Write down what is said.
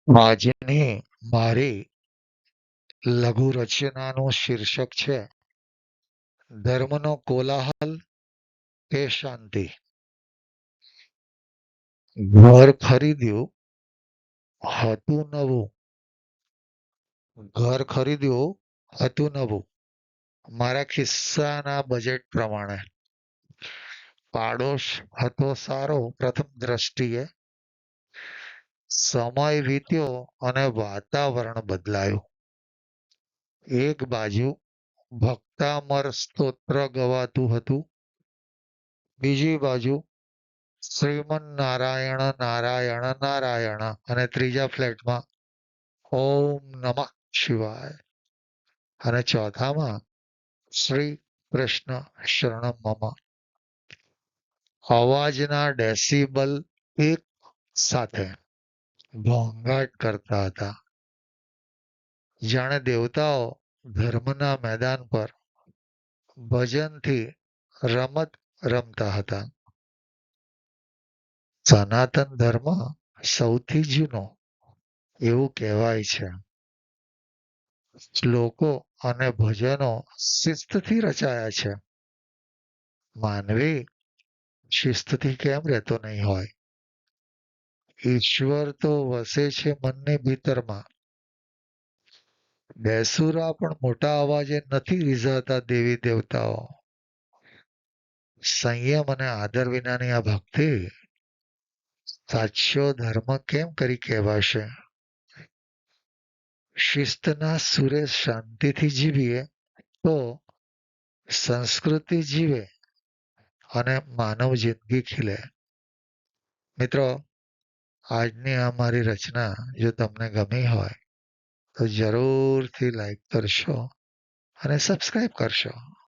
આજની મારી લઘુ રચનાનું શીર્ષક છે ધર્મનો કોલાહલ કે શાંતિ. ઘર ખરીદ્યું હતું નવું. ઘર ખરીદ્યું હતું નવું. મારા ખિસ્સાના બજેટ પ્રમાણે. પાડોશ હતો સારો પ્રથમ દ્રષ્ટિએ. સમય વીત્યો અને વાતાવરણ બદલાયું. એક બાજુ ભક્તામર સ્તોત્ર ગવાતું હતું. બીજી બાજુ શ્રીમન નારાયણ નારાયણ નારાયણ અને ત્રીજા ફ્લેટમાં ઓમ નમઃ શિવાય અને ચોથામાં શ્રી કૃષ્ણ શરણમ મમ. અવાજના ડેસિબલ એક સાથે ઘોંઘાટ કરતા હતા. જાણે દેવતાઓ ધર્મના મેદાન પર ભજનથી રમત રમતા હતા. સનાતન ધર્મ સૌથી જૂનો એવું કહેવાય છે. શ્લોકો અને ભજનો શિસ્તથી રચાયા છે. માનવી શિસ્તથી કેમ રહેતો નહીં હોય? ઈશ્વર તો વસે છે મનની ભીતરમાં. બેસુરા પણ મોટા અવાજે નથી રીઝાતા દેવી દેવતાઓ. સંયમ અને આદર વિનાની આ ભક્તિ સાચો ધર્મ કેમ કરી કહેવાશે? શિસ્તના સુરે શાંતિથી જીવીએ તો સંસ્કૃતિ જીવે અને માનવ જિંદગી ખીલે. મિત્રો, આજની આ મારી રચના જો તમને ગમી હોય તો જરૂરથી લાઈક કરશો અને સબસ્ક્રાઈબ કરશો.